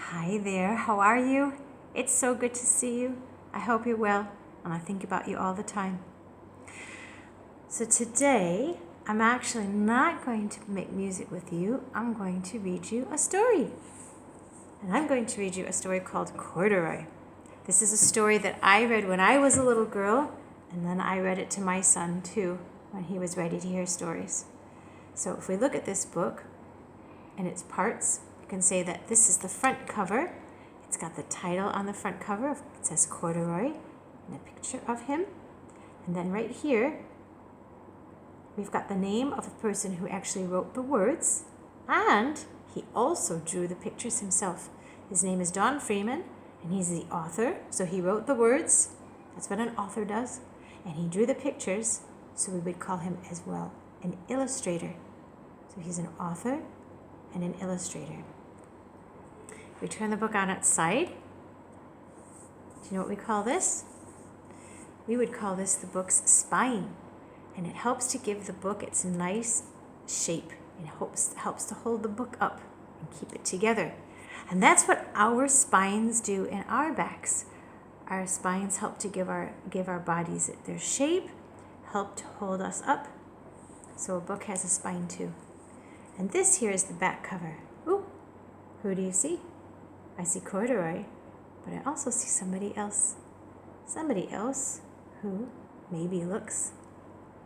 Hi there, how are you? It's so good to see you. I hope you're well, and I think about you all the time. So today, I'm actually not going to make music with you. I'm going to read you a story. And I'm going to read you a story called Corduroy. This is a story that I read when I was a little girl, and then I read it to my son too when he was ready to hear stories. So if we look at this book and its parts, you can say that this is the front cover. It's got the title on the front cover. It says Corduroy and a picture of him. And then right here, we've got the name of the person who actually wrote the words. And he also drew the pictures himself. His name is Don Freeman, and he's the author. So he wrote the words. That's what an author does. And he drew the pictures, so we would call him as well an illustrator. So he's an author and an illustrator. We turn the book on its side. Do you know what we call this? We would call this the book's spine, and it helps to give the book its nice shape. It helps to hold the book up and keep it together. And that's what our spines do in our backs. Our spines help to give our bodies their shape, help to hold us up. So a book has a spine too. And this here is the back cover. Ooh, who do you see? I see Corduroy, but I also see somebody else. Somebody else who maybe looks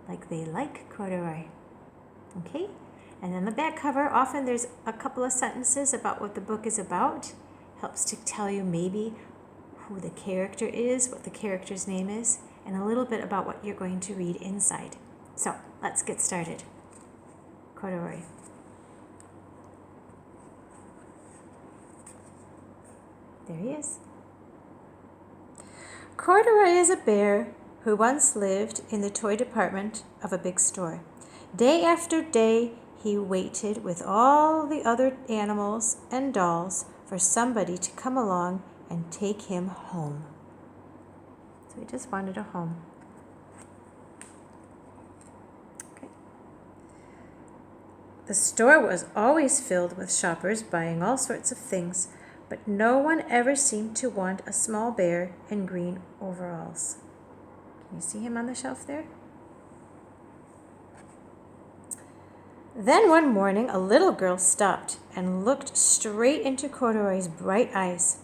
like they like corduroy. Okay? And then the back cover, often there's a couple of sentences about what the book is about. Helps to tell you maybe who the character is, what the character's name is, and a little bit about what you're going to read inside. So, let's get started. Corduroy. There he is. Corduroy is a bear who once lived in the toy department of a big store. Day after day, he waited with all the other animals and dolls for somebody to come along and take him home. So he just wanted a home. Okay. The store was always filled with shoppers buying all sorts of things, but no one ever seemed to want a small bear in green overalls. Can you see him on the shelf there? Then one morning, a little girl stopped and looked straight into Corduroy's bright eyes.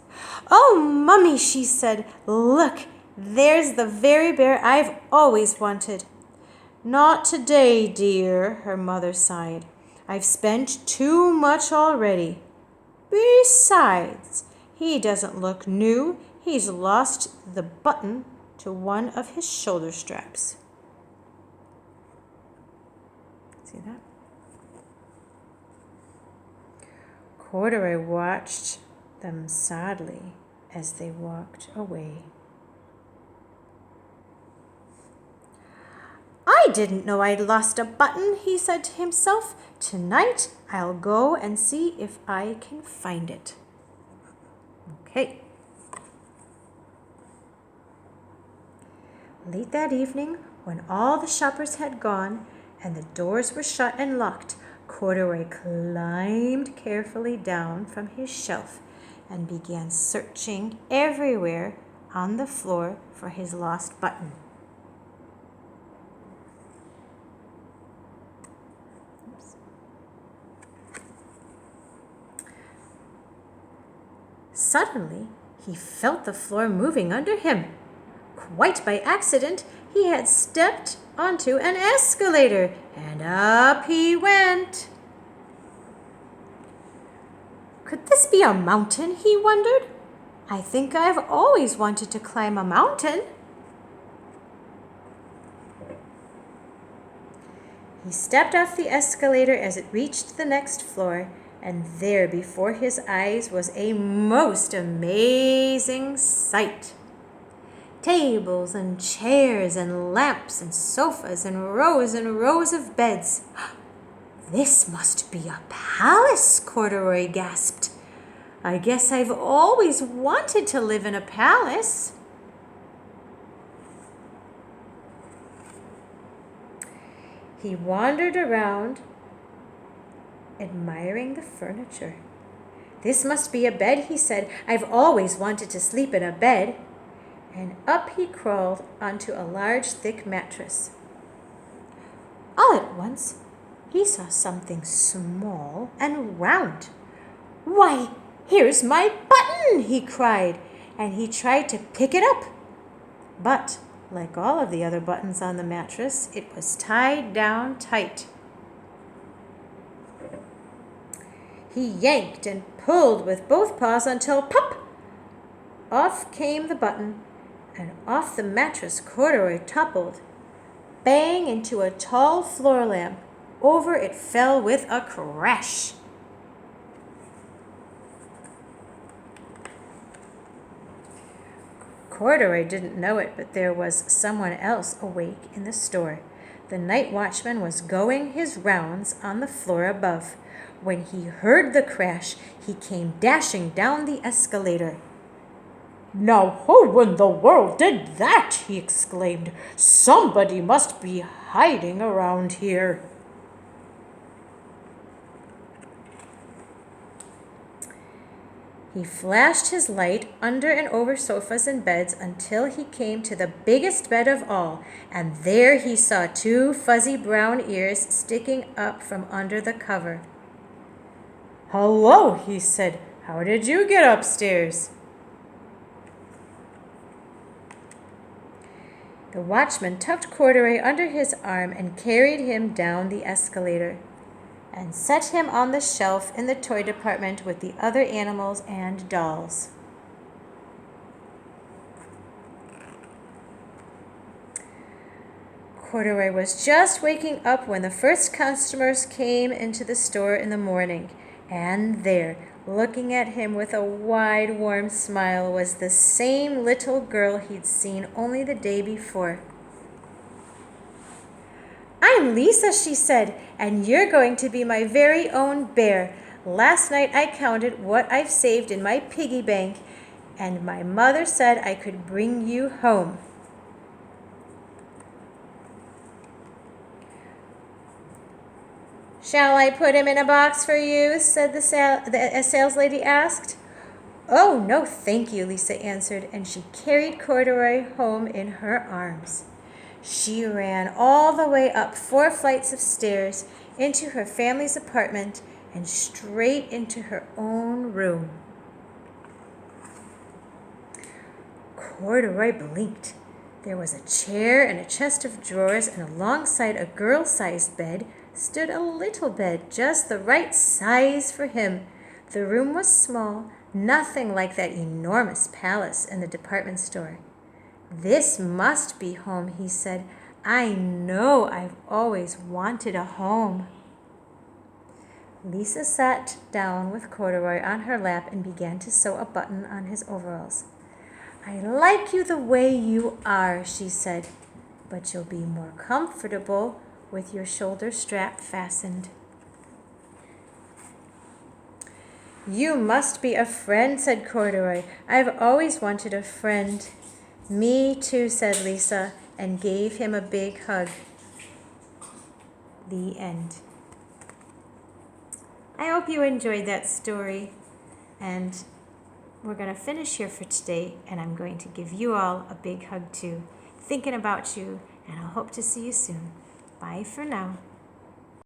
"Oh, Mummy," she said, "look, there's the very bear I've always wanted." "Not today, dear," her mother sighed. "I've spent too much already. Besides, he doesn't look new. He's lost the button to one of his shoulder straps." See that? Corduroy watched them sadly as they walked away. "I didn't know I'd lost a button," he said to himself. "Tonight I'll go and see if I can find it." Okay. Late that evening, when all the shoppers had gone and the doors were shut and locked, Corduroy climbed carefully down from his shelf and began searching everywhere on the floor for his lost button. Suddenly, he felt the floor moving under him. Quite by accident, he had stepped onto an escalator, and up he went. Could this be a mountain, he wondered? I think I've always wanted to climb a mountain. He stepped off the escalator as it reached the next floor, and there before his eyes was a most amazing sight. Tables and chairs and lamps and sofas and rows of beds. "This must be a palace," Corduroy gasped. "I guess I've always wanted to live in a palace." He wandered around, admiring the furniture. "This must be a bed," he said. "I've always wanted to sleep in a bed." And up he crawled onto a large, thick mattress. All at once, he saw something small and round. "Why, here's my button!" he cried, and he tried to pick it up. But, like all of the other buttons on the mattress, it was tied down tight. He yanked and pulled with both paws until pop! Off came the button, and off the mattress Corduroy toppled, bang into a tall floor lamp. Over it fell with a crash. Corduroy didn't know it, but there was someone else awake in the store. The night watchman was going his rounds on the floor above. When he heard the crash, he came dashing down the escalator. "Now who in the world did that?" he exclaimed. "Somebody must be hiding around here." He flashed his light under and over sofas and beds until he came to the biggest bed of all, and there he saw 2 fuzzy brown ears sticking up from under the cover. "Hello," he said. "How did you get upstairs?" The watchman tucked Corduroy under his arm and carried him down the escalator and set him on the shelf in the toy department with the other animals and dolls. Corduroy was just waking up when the first customers came into the store in the morning, and there, looking at him with a wide, warm smile, was the same little girl he'd seen only the day before. "I'm Lisa," she said, "and you're going to be my very own bear. Last night I counted what I've saved in my piggy bank, and my mother said I could bring you home." "Shall I put him in a box for you?" said the saleslady asked. "Oh, no, thank you," Lisa answered, and she carried Corduroy home in her arms. She ran all the way up 4 flights of stairs into her family's apartment and straight into her own room. Corduroy blinked. There was a chair and a chest of drawers, and alongside a girl-sized bed stood a little bed, just the right size for him. The room was small, nothing like that enormous palace in the department store. "This must be home," he said. "I know I've always wanted a home." Lisa sat down with Corduroy on her lap and began to sew a button on his overalls. "I like you the way you are," she said, "but you'll be more comfortable with your shoulder strap fastened." "You must be a friend," said Corduroy. "I've always wanted a friend." "Me too," said Lisa, and gave him a big hug. The end. I hope you enjoyed that story, and we're going to finish here for today, and I'm going to give you all a big hug too. Thinking about you, and I hope to see you soon. Bye for now.